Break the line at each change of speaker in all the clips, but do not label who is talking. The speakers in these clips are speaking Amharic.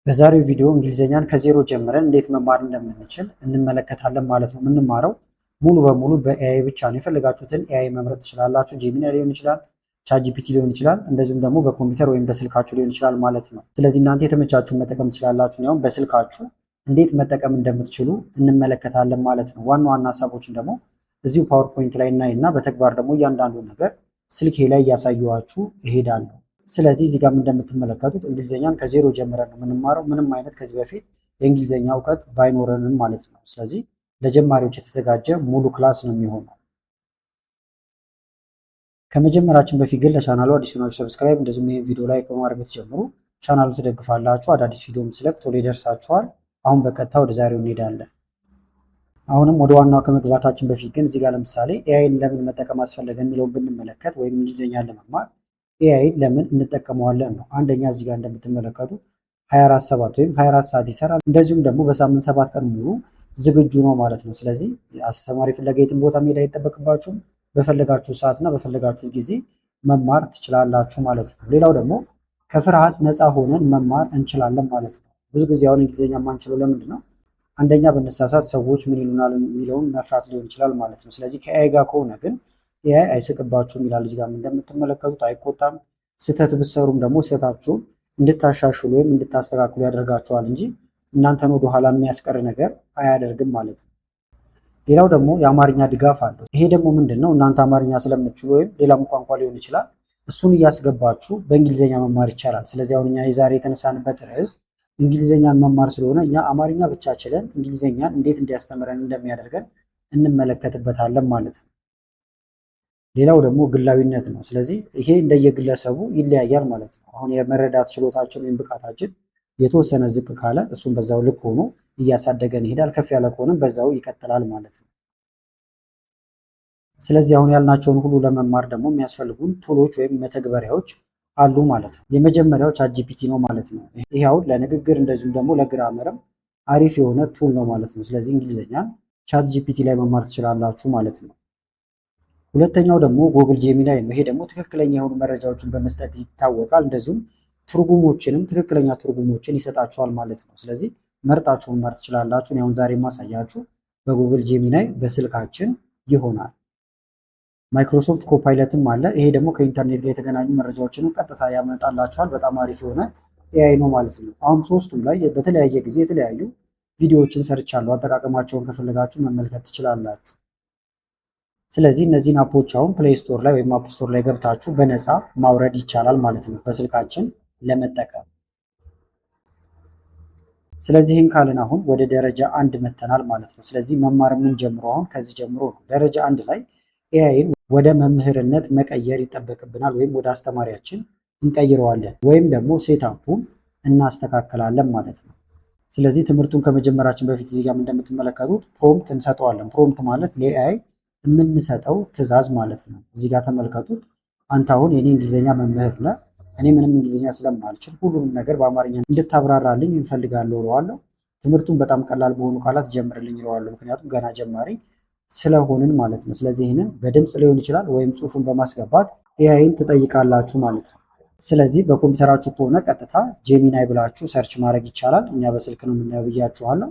በዛሬው ቪዲዮ እንግሊዘኛን ከዜሮ ጀምረን እንዴት መማር እንደምንችል እንመለከታለን ማለት ነው። የምንማረው ሙሉ በሙሉ በኤአይ ብቻ ነው። የፈለጋችሁትን ኤአይ መምረጥ ትችላላችሁ። ጄሚናይ ሊሆን ይችላል፣ ቻትጂፒቲ ሊሆን ይችላል፣ እንደዚሁም ደግሞ በኮምፒውተር ወይም በስልካችሁ ሊሆን ይችላል ማለት ነው። ስለዚህ እናንተ የተመቻችሁን መጠቀም ትችላላችሁ። ያውም በስልካችሁ እንዴት መጠቀም እንደምትችሉ እንመለከታለን ማለት ነው። ዋና ዋና ሀሳቦችን ደግሞ እዚሁ ፓወርፖይንት ላይ እናይና በተግባር ደግሞ እያንዳንዱን ነገር ስልኬ ላይ እያሳየኋችሁ እሄዳለሁ። ስለዚህ እዚህ ጋር እንደምትመለከቱት እንግሊዘኛን ከዜሮ ጀምረን ነው የምንማረው። ምንም አይነት ከዚህ በፊት የእንግሊዘኛ እውቀት ባይኖረንም ማለት ነው። ስለዚህ ለጀማሪዎች የተዘጋጀ ሙሉ ክላስ ነው የሚሆነው። ከመጀመራችን በፊት ግን ለቻናሉ አዲስ ሆናችሁ ሰብስክራይብ፣ እንደዚሁም ይህን ቪዲዮ ላይክ በማድረግ ብትጀምሩ ቻናሉ ትደግፋላችሁ። አዳዲስ ቪዲዮም ስለቅ ቶሎ ይደርሳችኋል። አሁን በቀጥታ ወደ ዛሬው እንሄዳለን። አሁንም ወደ ዋናው ከመግባታችን በፊት ግን እዚህ ጋር ለምሳሌ ኤአይን ለምን መጠቀም አስፈለገ የሚለውን ብንመለከት ወይም እንግሊዘኛን ለመማር ኤአይን ለምን እንጠቀመዋለን ነው። አንደኛ እዚህ ጋር እንደምትመለከቱት 24/7 ወይም 24 ሰዓት ይሰራል። እንደዚሁም ደግሞ በሳምንት 7 ቀን ሙሉ ዝግጁ ነው ማለት ነው። ስለዚህ አስተማሪ ፍለጋ የትም ቦታ መሄድ አይጠበቅባችሁም። በፈለጋችሁ ሰዓትና በፈለጋችሁ ጊዜ መማር ትችላላችሁ ማለት ነው። ሌላው ደግሞ ከፍርሃት ነፃ ሆነን መማር እንችላለን ማለት ነው። ብዙ ጊዜ አሁን እንግሊዝኛ የማንችለው ለምንድን ነው? አንደኛ ብንሳሳት ሰዎች ምን ይሉናል የሚለውን መፍራት ሊሆን ይችላል ማለት ነው። ስለዚህ ከኤአይ ጋር ከሆነ ግን ኤአይ አይስቅባችሁም ይላል። እዚህ ጋር እንደምትመለከቱት አይቆጣም። ስህተት ብትሰሩም ደግሞ ስህተታችሁን እንድታሻሽሉ ወይም እንድታስተካክሉ ያደርጋችኋል እንጂ እናንተን ወደኋላ የሚያስቀር ነገር አያደርግም ማለት ነው። ሌላው ደግሞ የአማርኛ ድጋፍ አለው። ይሄ ደግሞ ምንድን ነው? እናንተ አማርኛ ስለምትችሉ ወይም ሌላም ቋንቋ ሊሆን ይችላል እሱን እያስገባችሁ በእንግሊዝኛ መማር ይቻላል። ስለዚህ አሁን እኛ የዛሬ የተነሳንበት ርዕስ እንግሊዝኛን መማር ስለሆነ እኛ አማርኛ ብቻ ችለን እንግሊዝኛን እንዴት እንዲያስተምረን እንደሚያደርገን እንመለከትበታለን ማለት ነው። ሌላው ደግሞ ግላዊነት ነው። ስለዚህ ይሄ እንደየግለሰቡ ይለያያል ማለት ነው። አሁን የመረዳት ችሎታችን ወይም ብቃታችን የተወሰነ ዝቅ ካለ እሱም በዛው ልክ ሆኖ እያሳደገን ይሄዳል። ከፍ ያለ ከሆነም በዛው ይቀጥላል ማለት ነው። ስለዚህ አሁን ያልናቸውን ሁሉ ለመማር ደግሞ የሚያስፈልጉን ቱሎች ወይም መተግበሪያዎች አሉ ማለት ነው። የመጀመሪያው ቻትጂፒቲ ነው ማለት ነው። ይሄ አሁን ለንግግር እንደዚሁም ደግሞ ለግራመርም አሪፍ የሆነ ቱል ነው ማለት ነው። ስለዚህ እንግሊዝኛን ቻትጂፒቲ ላይ መማር ትችላላችሁ ማለት ነው። ሁለተኛው ደግሞ ጉግል ጄሚናይ ነው። ይሄ ደግሞ ትክክለኛ የሆኑ መረጃዎችን በመስጠት ይታወቃል። እንደዚሁም ትርጉሞችንም ትክክለኛ ትርጉሞችን ይሰጣችኋል ማለት ነው። ስለዚህ መርጣችሁ መማር ትችላላችሁ። አሁን ዛሬ ማሳያችሁ በጉግል ጄሚናይ በስልካችን ይሆናል። ማይክሮሶፍት ኮፓይለትም አለ። ይሄ ደግሞ ከኢንተርኔት ጋር የተገናኙ መረጃዎችንም ቀጥታ ያመጣላችኋል። በጣም አሪፍ የሆነ ኤአይ ነው ማለት ነው። አሁን ሶስቱም ላይ በተለያየ ጊዜ የተለያዩ ቪዲዮዎችን ሰርቻለሁ። አጠቃቀማቸውን ከፈለጋችሁ መመልከት ትችላላችሁ። ስለዚህ እነዚህን አፖች አሁን ፕሌይ ስቶር ላይ ወይም አፕ ስቶር ላይ ገብታችሁ በነፃ ማውረድ ይቻላል ማለት ነው በስልካችን ለመጠቀም። ስለዚህ ይህን ካልን አሁን ወደ ደረጃ 1 መተናል ማለት ነው። ስለዚህ መማር የምንጀምረው አሁን ከዚህ ጀምሮ ነው። ደረጃ 1 ላይ ኤአይን ወደ መምህርነት መቀየር ይጠበቅብናል፣ ወይም ወደ አስተማሪያችን እንቀይረዋለን፣ ወይም ደግሞ ሴታፑን እናስተካክላለን ማለት ነው። ስለዚህ ትምህርቱን ከመጀመራችን በፊት እዚህ ጋር እንደምትመለከቱት ፕሮምፕት እንሰጠዋለን። ፕሮምፕት ማለት ለኤአይ የምንሰጠው ትዕዛዝ ማለት ነው። እዚህ ጋር ተመልከቱት። አንተ አሁን የኔ እንግሊዝኛ መምህር ነህ። እኔ ምንም እንግሊዝኛ ስለማልችል ሁሉንም ነገር በአማርኛ እንድታብራራልኝ እንፈልጋለሁ እለዋለሁ። ትምህርቱን በጣም ቀላል በሆኑ ቃላት ጀምርልኝ እለዋለሁ። ምክንያቱም ገና ጀማሪ ስለሆንን ማለት ነው። ስለዚህ ይህንን በድምፅ ሊሆን ይችላል ወይም ጽሑፉን በማስገባት ኤአይን ትጠይቃላችሁ ማለት ነው። ስለዚህ በኮምፒውተራችሁ ከሆነ ቀጥታ ጄሚናይ ብላችሁ ሰርች ማድረግ ይቻላል። እኛ በስልክ ነው የምናየው ብያችኋለሁ።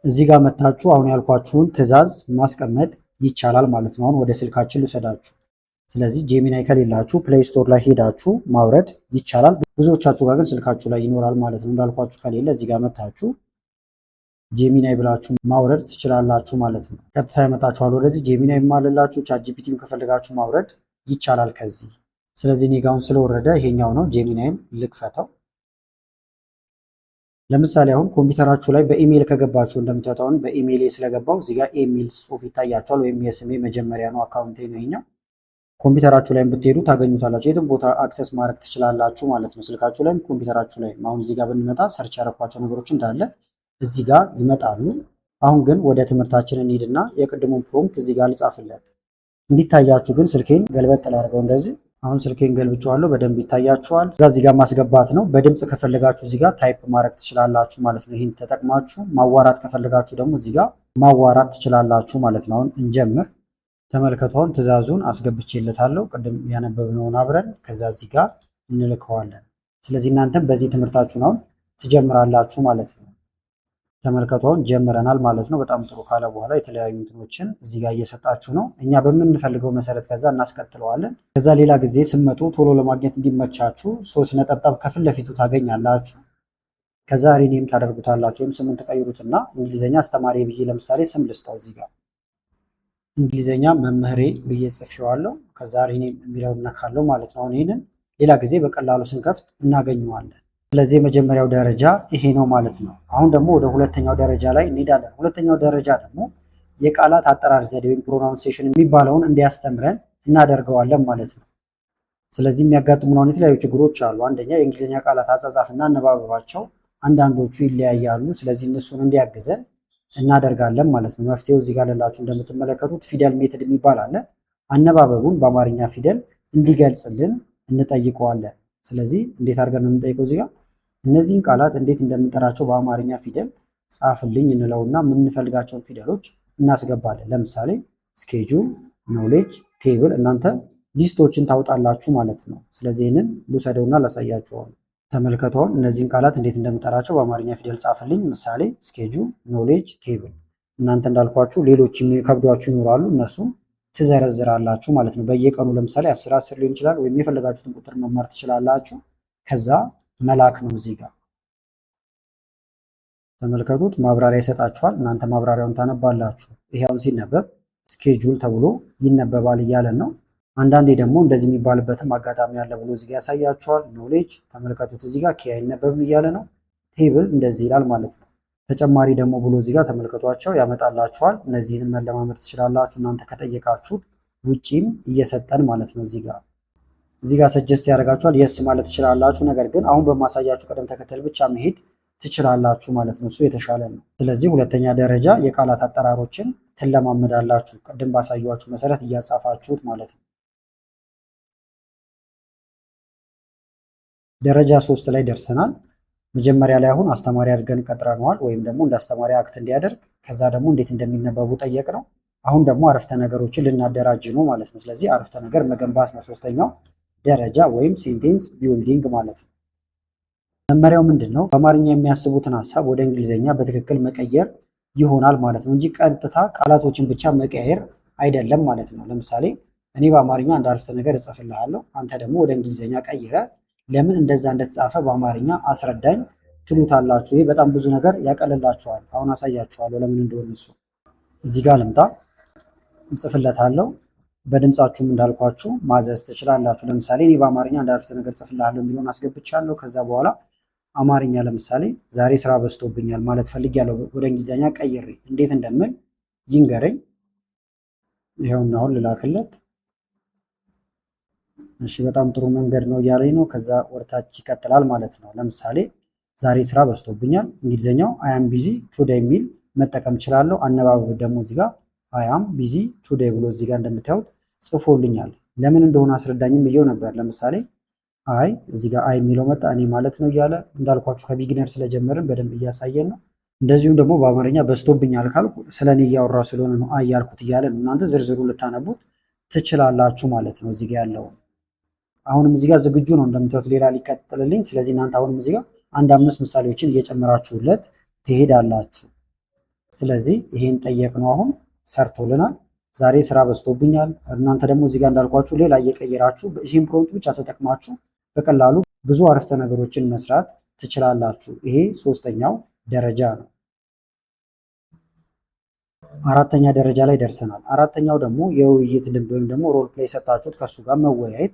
እዚህ ጋር መታችሁ አሁን ያልኳችሁን ትዕዛዝ ማስቀመጥ ይቻላል ማለት ነው። አሁን ወደ ስልካችን ልውሰዳችሁ። ስለዚህ ጄሚናይ ከሌላችሁ ፕሌይ ስቶር ላይ ሄዳችሁ ማውረድ ይቻላል። ብዙዎቻችሁ ጋር ግን ስልካችሁ ላይ ይኖራል ማለት ነው። እንዳልኳችሁ ከሌለ እዚህ ጋር መታችሁ ጄሚናይ ብላችሁ ማውረድ ትችላላችሁ ማለት ነው። ቀጥታ ያመጣችኋል ወደዚህ። ጄሚናይ ማለላችሁ ቻትጂፒቲም ከፈለጋችሁ ማውረድ ይቻላል ከዚህ። ስለዚህ እኔ ጋር አሁን ስለወረደ ይሄኛው ነው። ጄሚናይን ልክፈተው። ለምሳሌ አሁን ኮምፒውተራችሁ ላይ በኢሜይል ከገባችሁ እንደምታዩት አሁን በኢሜይል ስለገባው እዚህ ጋር ኢሜይል ጽሑፍ ይታያችኋል፣ ወይም የስሜ መጀመሪያ ነው አካውንቴ ነው ይሄኛው። ኮምፒውተራችሁ ላይ ብትሄዱ ታገኙታላችሁ። የትም ቦታ አክሰስ ማድረግ ትችላላችሁ ማለት ነው። ስልካችሁ ላይም ኮምፒውተራችሁ ላይ። አሁን እዚህ ጋር ብንመጣ ሰርች ያረኳቸው ነገሮች እንዳለ እዚህ ጋር ይመጣሉ። አሁን ግን ወደ ትምህርታችን እንሂድና የቅድሙን ፕሮምፕት እዚህ ጋር ልጻፍለት። እንዲታያችሁ ግን ስልኬን ገልበጥ ላድርገው እንደዚህ። አሁን ስልኬን ገልብጨዋለሁ፣ በደንብ ይታያችኋል። እዚህ ጋር ማስገባት ነው። በድምፅ ከፈለጋችሁ እዚህ ጋር ታይፕ ማድረግ ትችላላችሁ ማለት ነው። ይህን ተጠቅማችሁ ማዋራት ከፈለጋችሁ ደግሞ እዚህ ጋር ማዋራት ትችላላችሁ ማለት ነው። አሁን እንጀምር። ተመልከቱ። አሁን ትዕዛዙን አስገብቼለታለሁ ቅድም ያነበብነውን አብረን ከዛ እዚህ ጋር እንልከዋለን። ስለዚህ እናንተም በዚህ ትምህርታችሁን አሁን ትጀምራላችሁ ማለት ነው። ተመልከቱ አሁን ጀምረናል ማለት ነው። በጣም ጥሩ ካለ በኋላ የተለያዩ እንትኖችን እዚህ ጋር እየሰጣችሁ ነው። እኛ በምንፈልገው መሰረት ከዛ እናስቀጥለዋለን። ከዛ ሌላ ጊዜ ስመጡ ቶሎ ለማግኘት እንዲመቻችሁ 3 ነጠብጣብ ከፊት ለፊቱ ታገኛላችሁ። ከዛ ሪኔም ታደርጉታላችሁ ወይም ስሙን ትቀይሩትና እንግሊዘኛ አስተማሪ ብዬ ለምሳሌ ስም ልስጠው። እዚህ ጋር እንግሊዘኛ መምህሬ ብዬ ጽፌዋለሁ። ከዛ ሪኔም የሚለውን ነካለው ማለት ነው። አሁን ይህንን ሌላ ጊዜ በቀላሉ ስንከፍት እናገኘዋለን። ስለዚህ የመጀመሪያው ደረጃ ይሄ ነው ማለት ነው። አሁን ደግሞ ወደ ሁለተኛው ደረጃ ላይ እንሄዳለን። ሁለተኛው ደረጃ ደግሞ የቃላት አጠራር ዘዴ ወይም ፕሮናውንሴሽን የሚባለውን እንዲያስተምረን እናደርገዋለን ማለት ነው። ስለዚህ የሚያጋጥሙን የተለያዩ ችግሮች አሉ። አንደኛ የእንግሊዝኛ ቃላት አጻጻፍና አነባበባቸው አንዳንዶቹ ይለያያሉ። ስለዚህ እነሱን እንዲያግዘን እናደርጋለን ማለት ነው። መፍትሄው እዚህ ጋር ላላችሁ እንደምትመለከቱት ፊደል ሜትድ የሚባል አለ። አነባበቡን በአማርኛ ፊደል እንዲገልጽልን እንጠይቀዋለን። ስለዚህ እንዴት አድርገን ነው የምንጠይቀው? እዚህ ጋር እነዚህን ቃላት እንዴት እንደምንጠራቸው በአማርኛ ፊደል ጻፍልኝ እንለውና የምንፈልጋቸውን ፊደሎች እናስገባለን። ለምሳሌ ስኬጁል፣ ኖሌጅ፣ ቴብል እናንተ ሊስቶችን ታውጣላችሁ ማለት ነው። ስለዚህ ይህንን ልውሰደውና ላሳያችሁ። ተመልከቱን እነዚህን ቃላት እንዴት እንደምጠራቸው በአማርኛ ፊደል ጻፍልኝ። ምሳሌ ስኬጁል፣ ኖሌጅ፣ ቴብል። እናንተ እንዳልኳችሁ ሌሎች የሚከብዷችሁ ይኖራሉ፣ እነሱም ትዘረዝራላችሁ ማለት ነው። በየቀኑ ለምሳሌ 10 ሊሆን ይችላል፣ ወይም የፈለጋችሁትን ቁጥር መማር ትችላላችሁ። ከዛ መላክ ነው። እዚህ ጋር ተመልከቱት፣ ማብራሪያ ይሰጣችኋል። እናንተ ማብራሪያውን ታነባላችሁ። ይሄውን ሲነበብ ስኬጁል ተብሎ ይነበባል እያለን ነው። አንዳንዴ ደግሞ እንደዚህ የሚባልበትም አጋጣሚ ያለ ብሎ እዚህ ጋር ያሳያችኋል። ኖሌጅ ተመልከቱት፣ እዚህ ጋር ኬ አይነበብም እያለ ነው። ቴብል እንደዚህ ይላል ማለት ነው። ተጨማሪ ደግሞ ብሎ እዚህ ጋር ተመልከቷቸው ያመጣላችኋል። እነዚህንም መለማመድ ትችላላችሁ እናንተ ከጠየቃችሁት ውጪም እየሰጠን ማለት ነው። እዚህ ጋር ሰጀስት ያደርጋችኋል። የስ ማለት ትችላላችሁ። ነገር ግን አሁን በማሳያችሁ ቅደም ተከተል ብቻ መሄድ ትችላላችሁ ማለት ነው። እሱ የተሻለ ነው። ስለዚህ ሁለተኛ ደረጃ የቃላት አጠራሮችን ትለማመዳላችሁ። ቅድም ባሳያችሁ መሰረት እያጻፋችሁት ማለት ነው። ደረጃ 3 ላይ ደርሰናል። መጀመሪያ ላይ አሁን አስተማሪ አድርገን ቀጥረነዋል፣ ወይም ደግሞ እንደ አስተማሪ አክት እንዲያደርግ። ከዛ ደግሞ እንዴት እንደሚነበቡ ጠየቅ ነው። አሁን ደግሞ አረፍተ ነገሮችን ልናደራጅ ነው ማለት ነው። ስለዚህ አረፍተ ነገር መገንባት ነው ሶስተኛው ደረጃ ወይም ሴንቴንስ ቢልዲንግ ማለት ነው። መመሪያው ምንድን ነው? በአማርኛ የሚያስቡትን ሀሳብ ወደ እንግሊዝኛ በትክክል መቀየር ይሆናል ማለት ነው እንጂ ቀጥታ ቃላቶችን ብቻ መቀየር አይደለም ማለት ነው። ለምሳሌ እኔ በአማርኛ አንድ አረፍተ ነገር እጽፍልሃለሁ፣ አንተ ደግሞ ወደ እንግሊዝኛ ቀይረ ለምን እንደዛ እንደተጻፈ በአማርኛ አስረዳኝ ትሉታላችሁ። ይሄ በጣም ብዙ ነገር ያቀልላችኋል። አሁን አሳያችኋለሁ ለምን እንደሆነ እሱ። እዚህ ጋር ልምጣ፣ እጽፍለታለሁ። በድምጻችሁም እንዳልኳችሁ ማዘዝ ትችላላችሁ። ለምሳሌ እኔ በአማርኛ አንድ አረፍተ ነገር እጽፍልሃለሁ የሚለውን አስገብቻለሁ። ከዛ በኋላ አማርኛ ለምሳሌ ዛሬ ስራ በዝቶብኛል ማለት ፈልጊያለሁ፣ ወደ እንግሊዝኛ ቀይሬ እንዴት እንደምል ይንገረኝ። ይኸውና አሁን ልላክለት። እሺ በጣም ጥሩ መንገድ ነው እያለኝ ነው። ከዛ ወርታች ይቀጥላል ማለት ነው። ለምሳሌ ዛሬ ስራ በዝቶብኛል፣ እንግሊዝኛው አያም ቢዚ ቱዴይ የሚል መጠቀም እችላለሁ። አነባበብ ደግሞ እዚህ ጋር አያም ቢዚ ቱዴይ ብሎ እዚህ ጋር እንደምታዩት ጽፎልኛል። ለምን እንደሆነ አስረዳኝም ብየው ነበር። ለምሳሌ አይ እዚህ ጋር አይ የሚለው መጣ፣ እኔ ማለት ነው እያለ እንዳልኳችሁ ከቢግነር ስለጀመርን በደንብ እያሳየን ነው። እንደዚሁም ደግሞ በአማርኛ በዝቶብኛል ካልኩ ስለ እኔ እያወራ ስለሆነ ነው አይ ያልኩት እያለ ነው። እናንተ ዝርዝሩ ልታነቡት ትችላላችሁ ማለት ነው። እዚህ ጋር ያለው አሁንም እዚህ ጋር ዝግጁ ነው እንደምታዩት ሌላ ሊቀጥልልኝ። ስለዚህ እናንተ አሁንም እዚህ ጋር 1-5 ምሳሌዎችን እየጨመራችሁለት ትሄዳላችሁ። ስለዚህ ይሄን ጠየቅነው አሁን ሰርቶልናል። ዛሬ ስራ በዝቶብኛል። እናንተ ደግሞ እዚህ ጋር እንዳልኳችሁ ሌላ እየቀየራችሁ ይህን ፕሮምፕት ብቻ ተጠቅማችሁ በቀላሉ ብዙ አረፍተ ነገሮችን መስራት ትችላላችሁ። ይሄ ሶስተኛው ደረጃ ነው። አራተኛ ደረጃ ላይ ደርሰናል። አራተኛው ደግሞ የውይይት ልምድ ወይም ደግሞ ሮል ፕሌይ ሰጣችሁት ከሱ ጋር መወያየት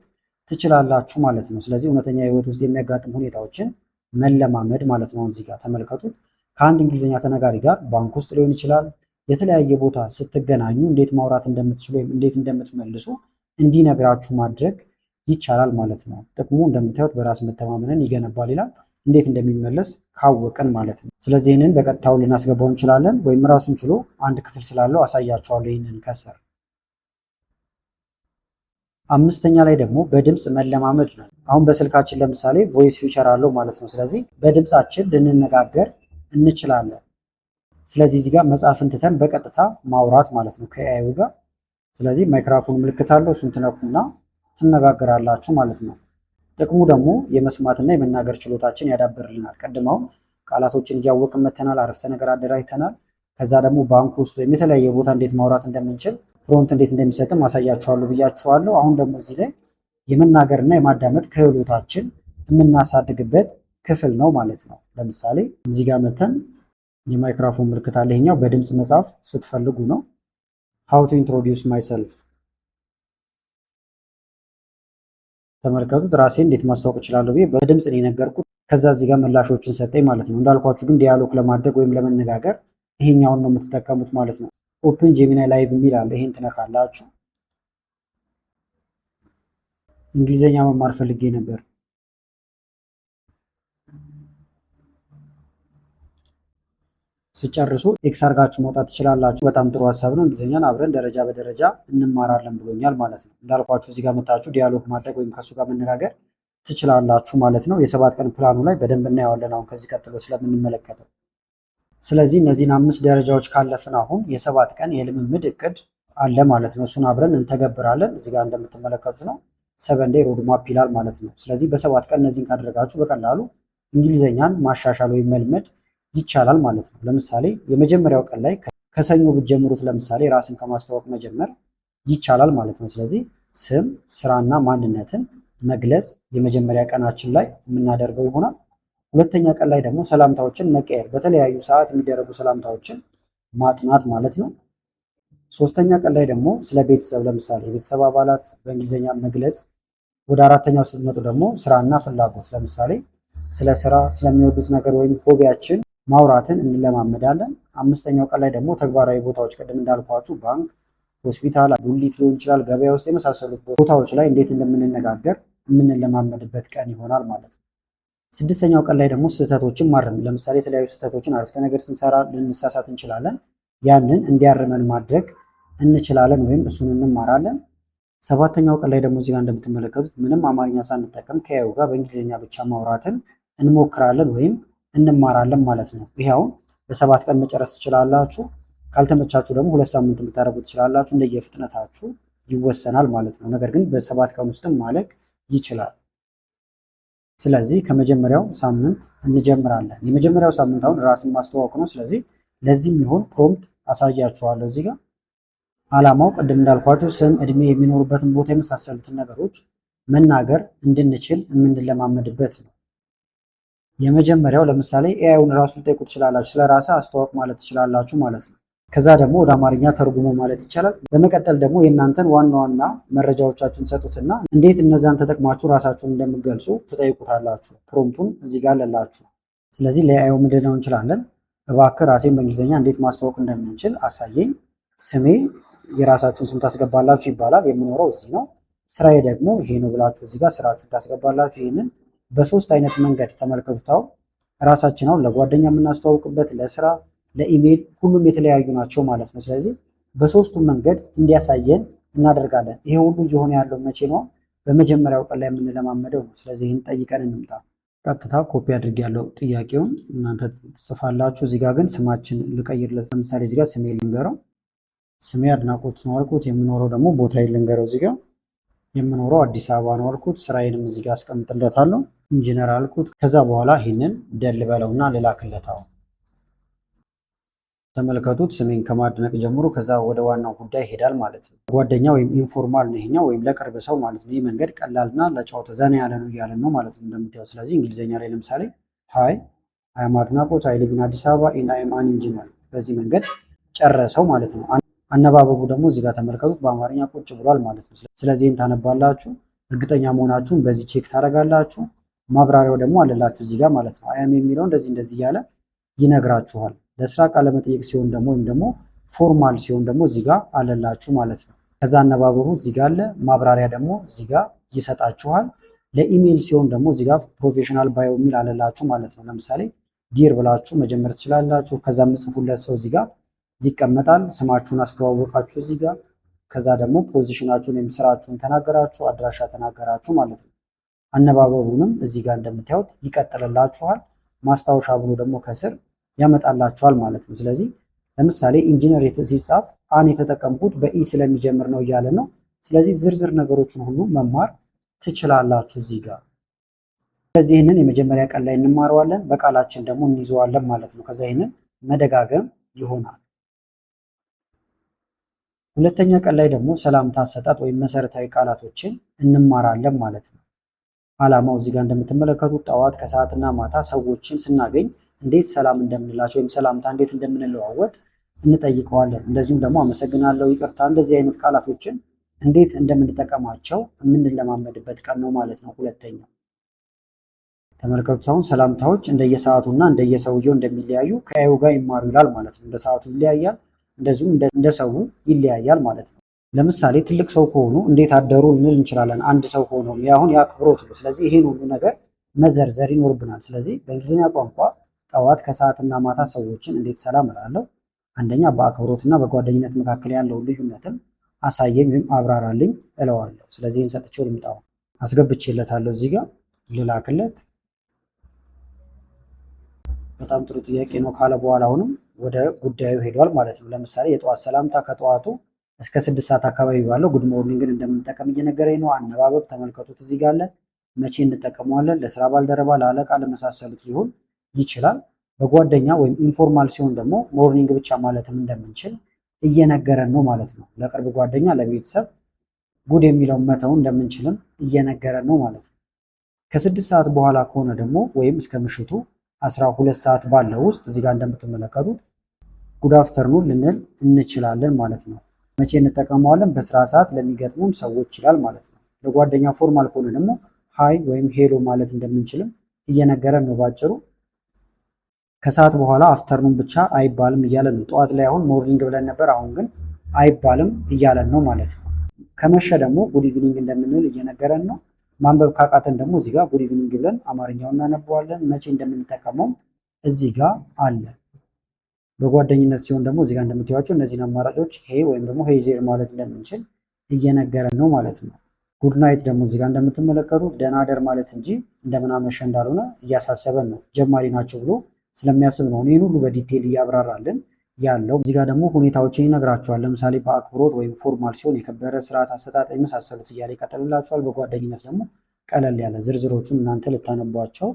ትችላላችሁ ማለት ነው። ስለዚህ እውነተኛ ህይወት ውስጥ የሚያጋጥሙ ሁኔታዎችን መለማመድ ማለት ነው። እዚህ ጋር ተመልከቱት። ከአንድ እንግሊዝኛ ተናጋሪ ጋር ባንክ ውስጥ ሊሆን ይችላል፣ የተለያየ ቦታ ስትገናኙ እንዴት ማውራት እንደምትችሉ ወይም እንዴት እንደምትመልሱ እንዲነግራችሁ ማድረግ ይቻላል ማለት ነው። ጥቅሙ እንደምታዩት በራስ መተማመንን ይገነባል ይላል። እንዴት እንደሚመለስ ካወቅን ማለት ነው። ስለዚህ ይህንን በቀጥታው ልናስገባው እንችላለን፣ ወይም ራሱን ችሎ አንድ ክፍል ስላለው አሳያችኋለሁ። ይህንን ከስር አምስተኛ ላይ ደግሞ በድምፅ መለማመድ ነው። አሁን በስልካችን ለምሳሌ ቮይስ ፊውቸር አለው ማለት ነው። ስለዚህ በድምፃችን ልንነጋገር እንችላለን። ስለዚህ እዚህ ጋር መጽሐፍን ትተን በቀጥታ ማውራት ማለት ነው ከኤአዩ ጋር። ስለዚህ ማይክራፎን ምልክት አለው፣ እሱን ትነኩና ትነጋገራላችሁ ማለት ነው። ጥቅሙ ደግሞ የመስማትና የመናገር ችሎታችን ያዳብርልናል። ቀድመው ቃላቶችን እያወቅን መተናል፣ አረፍተ ነገር አደራጅተናል። ከዛ ደግሞ ባንክ ውስጥ ወይም የተለያየ ቦታ እንዴት ማውራት እንደምንችል ፕሮምፕት እንዴት እንደሚሰጥም ማሳያችኋለሁ ብያችኋለሁ። አሁን ደግሞ እዚህ ላይ የመናገርና የማዳመጥ ክህሎታችን የምናሳድግበት ክፍል ነው ማለት ነው። ለምሳሌ እዚህ ጋር መተን የማይክሮፎን ምልክት አለ። ይሄኛው በድምፅ መጻፍ ስትፈልጉ ነው። ሃው ቱ ኢንትሮዲውስ ማይሰልፍ ተመልከቱት። ራሴን እንዴት ማስተዋወቅ እችላለሁ ብዬ በድምፅ ነው የነገርኩት። ከዛ እዚህ ጋር ምላሾችን ሰጠኝ ማለት ነው። እንዳልኳችሁ ግን ዲያሎግ ለማድረግ ወይም ለመነጋገር ይሄኛውን ነው የምትጠቀሙት ማለት ነው። ኦፕን ጄሚናይ ላይቭ የሚል አለ። ይሄን ትነካላችሁ። እንግሊዘኛ መማር ፈልጌ ነበር። ስጨርሱ ኤክስ አርጋችሁ መውጣት ትችላላችሁ። በጣም ጥሩ ሀሳብ ነው። እንግሊዝኛን አብረን ደረጃ በደረጃ እንማራለን ብሎኛል ማለት ነው። እንዳልኳችሁ እዚህ ጋር መጣችሁ ዲያሎግ ማድረግ ወይም ከሱ ጋር መነጋገር ትችላላችሁ ማለት ነው። የ7 ቀን ፕላኑ ላይ በደንብ እናየዋለን አሁን ከዚህ ቀጥሎ ስለምንመለከተው። ስለዚህ እነዚህን 5 ደረጃዎች ካለፍን አሁን የ7 ቀን የልምምድ እቅድ አለ ማለት ነው። እሱን አብረን እንተገብራለን። እዚህ ጋር እንደምትመለከቱት ነው 7 ዴይ ሮድማፕ ይላል ማለት ነው። ስለዚህ በ7 ቀን እነዚህን ካደረጋችሁ በቀላሉ እንግሊዝኛን ማሻሻል ወይም መልመድ ይቻላል ማለት ነው። ለምሳሌ የመጀመሪያው ቀን ላይ ከሰኞ ብትጀምሩት ለምሳሌ ራስን ከማስተዋወቅ መጀመር ይቻላል ማለት ነው። ስለዚህ ስም፣ ስራና ማንነትን መግለጽ የመጀመሪያ ቀናችን ላይ የምናደርገው ይሆናል። ሁለተኛ ቀን ላይ ደግሞ ሰላምታዎችን መቀየር፣ በተለያዩ ሰዓት የሚደረጉ ሰላምታዎችን ማጥናት ማለት ነው። ሶስተኛ ቀን ላይ ደግሞ ስለ ቤተሰብ ለምሳሌ የቤተሰብ አባላት በእንግሊዝኛ መግለጽ። ወደ አራተኛው ስትመጡ ደግሞ ስራና ፍላጎት ለምሳሌ ስለ ስራ ስለሚወዱት ነገር ወይም ሆቢያችን ማውራትን እንለማመዳለን። አምስተኛው ቀን ላይ ደግሞ ተግባራዊ ቦታዎች ቅድም እንዳልኳችሁ ባንክ፣ ሆስፒታል፣ ጉሊት ሊሆን ይችላል፣ ገበያ ውስጥ የመሳሰሉት ቦታዎች ላይ እንዴት እንደምንነጋገር የምንለማመድበት ቀን ይሆናል ማለት ነው። ስድስተኛው ቀን ላይ ደግሞ ስህተቶችን ማረም፣ ለምሳሌ የተለያዩ ስህተቶችን አረፍተ ነገር ስንሰራ ልንሳሳት እንችላለን። ያንን እንዲያርመን ማድረግ እንችላለን ወይም እሱን እንማራለን። ሰባተኛው ቀን ላይ ደግሞ እዚህ ጋር እንደምትመለከቱት ምንም አማርኛ ሳንጠቀም ከያዩ ጋር በእንግሊዝኛ ብቻ ማውራትን እንሞክራለን ወይም እንማራለን ማለት ነው። ይሄውን በ7 ቀን መጨረስ ትችላላችሁ። ካልተመቻችሁ ደግሞ 2 ሳምንት የምታደርጉ ትችላላችሁ። እንደየፍጥነታችሁ ይወሰናል ማለት ነው። ነገር ግን በ7 ቀን ውስጥም ማለቅ ይችላል። ስለዚህ ከመጀመሪያው ሳምንት እንጀምራለን። የመጀመሪያው ሳምንት አሁን ራስን ማስተዋወቅ ነው። ስለዚህ ለዚህም ይሆን ፕሮምፕት አሳያችኋለሁ እዚህ ጋር። ዓላማው ቅድም እንዳልኳችሁ ስም፣ እድሜ፣ የሚኖሩበትን ቦታ የመሳሰሉትን ነገሮች መናገር እንድንችል የምንለማመድበት ነው። የመጀመሪያው ለምሳሌ ኤአይውን ራሱ ልጠይቁ ትችላላችሁ። ስለ ራስህ አስተዋወቅ ማለት ትችላላችሁ ማለት ነው። ከዛ ደግሞ ወደ አማርኛ ተርጉሞ ማለት ይቻላል። በመቀጠል ደግሞ የእናንተን ዋና ዋና መረጃዎቻችሁን ሰጡትና እንዴት እነዛን ተጠቅማችሁ ራሳችሁን እንደምትገልጹ ትጠይቁታላችሁ። ፕሮምፕቱን እዚህ ጋር አለላችሁ። ስለዚህ ለኤአዩ ምንድን ነው እንችላለን፣ እባክህ ራሴን በእንግሊዝኛ እንዴት ማስተዋወቅ እንደምንችል አሳየኝ። ስሜ የራሳችሁን ስም ታስገባላችሁ ይባላል። የምኖረው እዚህ ነው። ስራዬ ደግሞ ይሄ ነው ብላችሁ እዚህ ጋር ስራችሁን ታስገባላችሁ። ይህንን በ3 አይነት መንገድ ተመልከቱታው። ራሳችን አሁን ለጓደኛ የምናስተዋውቅበት፣ ለስራ፣ ለኢሜይል ሁሉም የተለያዩ ናቸው ማለት ነው። ስለዚህ በ3ቱም መንገድ እንዲያሳየን እናደርጋለን። ይሄ ሁሉ እየሆነ ያለው መቼ ነው? በመጀመሪያው ቀን ላይ የምንለማመደው ነው። ስለዚህ ይህን ጠይቀን እንምጣ። ቀጥታ ኮፒ አድርግ ያለው ጥያቄውን እናንተ ትጽፋላችሁ። እዚህ ጋር ግን ስማችን ልቀይርለት። ለምሳሌ እዚህ ጋር ስሜ ልንገረው። ስሜ አድናቆት ነው አልኩት። የምኖረው ደግሞ ቦታዬን ልንገረው። እዚህ ጋር የምኖረው አዲስ አበባ ነው አልኩት። ስራዬንም እዚህ ጋር አስቀምጥለታለሁ። ኢንጂነር አልኩት። ከዛ በኋላ ይህንን ደል በለውና ልላክለታው። ተመልከቱት፣ ስሜን ከማድነቅ ጀምሮ ከዛ ወደ ዋናው ጉዳይ ይሄዳል ማለት ነው። ጓደኛ ወይም ኢንፎርማል ነው ይሄኛው፣ ወይም ለቅርብ ሰው ማለት ነው። ይህ መንገድ ቀላልና ለጨዋታ ዘና ያለ ነው እያለን ነው ማለት ነው እንደምታየው። ስለዚህ እንግሊዝኛ ላይ ለምሳሌ ሃይ አይ አም አድናቆት፣ አይ ሊቭ ኢን አዲስ አበባ ኤንድ አይ አም አን ኢንጂነር። በዚህ መንገድ ጨረሰው ማለት ነው። አነባበቡ ደግሞ እዚህ ጋር ተመልከቱት፣ በአማርኛ ቁጭ ብሏል ማለት ነው። ስለዚህ ይህን ታነባላችሁ። እርግጠኛ መሆናችሁን በዚህ ቼክ ታደርጋላችሁ። ማብራሪያው ደግሞ አለላችሁ እዚህ ጋር ማለት ነው። አያም የሚለው እንደዚህ እያለ ይነግራችኋል። ለስራ ቃለ መጠይቅ ሲሆን ደግሞ ወይም ደግሞ ፎርማል ሲሆን ደግሞ እዚህ ጋር አለላችሁ ማለት ነው። ከዛ አነባበቡ እዚህ ጋር አለ። ማብራሪያ ደግሞ እዚህ ጋር ይሰጣችኋል። ለኢሜይል ሲሆን ደግሞ እዚህ ጋር ፕሮፌሽናል ባዮ የሚል አለላችሁ ማለት ነው። ለምሳሌ ዲር ብላችሁ መጀመር ትችላላችሁ። ከዛ የምጽፉለት ሰው እዚህ ጋር ይቀመጣል። ስማችሁን አስተዋወቃችሁ እዚህ ጋር። ከዛ ደግሞ ፖዚሽናችሁን ወይም ስራችሁን ተናገራችሁ፣ አድራሻ ተናገራችሁ ማለት ነው። አነባበቡንም እዚህ ጋር እንደምታዩት ይቀጥልላችኋል። ማስታወሻ ብሎ ደግሞ ከስር ያመጣላችኋል ማለት ነው። ስለዚህ ለምሳሌ ኢንጂነር ሲጻፍ አን የተጠቀምኩት በኢ ስለሚጀምር ነው እያለ ነው። ስለዚህ ዝርዝር ነገሮችን ሁሉ መማር ትችላላችሁ እዚህ ጋር። ስለዚህ ይህንን የመጀመሪያ ቀን ላይ እንማረዋለን፣ በቃላችን ደግሞ እንይዘዋለን ማለት ነው። ከዛ ይህንን መደጋገም ይሆናል። ሁለተኛ ቀን ላይ ደግሞ ሰላምታ አሰጣጥ ወይም መሰረታዊ ቃላቶችን እንማራለን ማለት ነው። ዓላማው እዚህ ጋር እንደምትመለከቱት ጠዋት ከሰዓትና ማታ ሰዎችን ስናገኝ እንዴት ሰላም እንደምንላቸው ወይም ሰላምታ እንዴት እንደምንለዋወጥ እንጠይቀዋለን። እንደዚሁም ደግሞ አመሰግናለሁ፣ ይቅርታ፣ እንደዚህ አይነት ቃላቶችን እንዴት እንደምንጠቀማቸው የምንለማመድበት ቀን ነው ማለት ነው። ሁለተኛው ተመልከቱት። አሁን ሰላምታዎች እንደየሰዓቱና እንደየሰውየው እንደሚለያዩ ከአዩ ጋር ይማሩ ይላል ማለት ነው። እንደ ሰዓቱ ይለያያል፣ እንደዚሁም እንደ ሰው ይለያያል ማለት ነው። ለምሳሌ ትልቅ ሰው ከሆኑ እንዴት አደሩ ልንል እንችላለን። አንድ ሰው ሆኖም ያሁን የአክብሮት ነው። ስለዚህ ይሄን ሁሉ ነገር መዘርዘር ይኖርብናል። ስለዚህ በእንግሊዝኛ ቋንቋ ጠዋት ከሰዓትና ማታ ሰዎችን እንዴት ሰላም እላለሁ? አንደኛ በአክብሮትና በጓደኝነት መካከል ያለውን ልዩነትም አሳየኝ ወይም አብራራልኝ እለዋለሁ። ስለዚህ ይህን ሰጥቼው ልምጣው አስገብቼለታለሁ። እዚህ ጋር ልላክለት። በጣም ጥሩ ጥያቄ ነው ካለ በኋላ አሁንም ወደ ጉዳዩ ሄዷል ማለት ነው። ለምሳሌ የጠዋት ሰላምታ ከጠዋቱ እስከ 6 ሰዓት አካባቢ ባለው ጉድ ሞርኒንግን እንደምንጠቀም እየነገረኝ ነው። አነባበብ ተመልከቱት። እዚህ ጋር አለ። መቼ እንጠቀመዋለን? ለስራ ባልደረባ፣ ለአለቃ፣ ለመሳሰሉት ሊሆን ይችላል። በጓደኛ ወይም ኢንፎርማል ሲሆን ደግሞ ሞርኒንግ ብቻ ማለትም እንደምንችል እየነገረን ነው ማለት ነው። ለቅርብ ጓደኛ፣ ለቤተሰብ ጉድ የሚለውን መተው እንደምንችልም እየነገረን ነው ማለት ነው። ከ6 ሰዓት በኋላ ከሆነ ደግሞ ወይም እስከ ምሽቱ 12 ሰዓት ባለው ውስጥ እዚህ ጋር እንደምትመለከቱት ጉድ አፍተርኑን ልንል እንችላለን ማለት ነው። መቼ እንጠቀመዋለን? በስራ ሰዓት ለሚገጥሙን ሰዎች ይላል ማለት ነው። ለጓደኛ ፎርማል ከሆነ ደግሞ ሃይ ወይም ሄሎ ማለት እንደምንችልም እየነገረን ነው ባጭሩ። ከሰዓት በኋላ አፍተርኑን ብቻ አይባልም እያለን ነው። ጠዋት ላይ አሁን ሞርኒንግ ብለን ነበር፣ አሁን ግን አይባልም እያለን ነው ማለት ነው። ከመሸ ደግሞ ጉድ ኢቭኒንግ እንደምንል እየነገረን ነው። ማንበብ ካቃተን ደግሞ እዚህ ጋር ጉድ ኢቭኒንግ ብለን አማርኛውን እናነበዋለን። መቼ እንደምንጠቀመው እዚህ ጋር አለ። በጓደኝነት ሲሆን ደግሞ እዚህ ጋር እንደምታዩዋቸው እነዚህን አማራጮች ሄ ወይም ደግሞ ሄዜር ማለት እንደምንችል እየነገረን ነው ማለት ነው። ጉድ ናይት ደግሞ እዚህ ጋር እንደምትመለከቱት ደህና አደር ማለት እንጂ እንደምናመሸ እንዳልሆነ እያሳሰበን ነው። ጀማሪ ናቸው ብሎ ስለሚያስብ ነው ይህን ሁሉ በዲቴል እያብራራልን ያለው። እዚህ ጋር ደግሞ ሁኔታዎችን ይነግራቸዋል። ለምሳሌ በአክብሮት ወይም ፎርማል ሲሆን የከበረ ስርዓት፣ አሰጣጥ የመሳሰሉት እያለ ይቀጥልላቸዋል። በጓደኝነት ደግሞ ቀለል ያለ ዝርዝሮቹን እናንተ ልታነቧቸው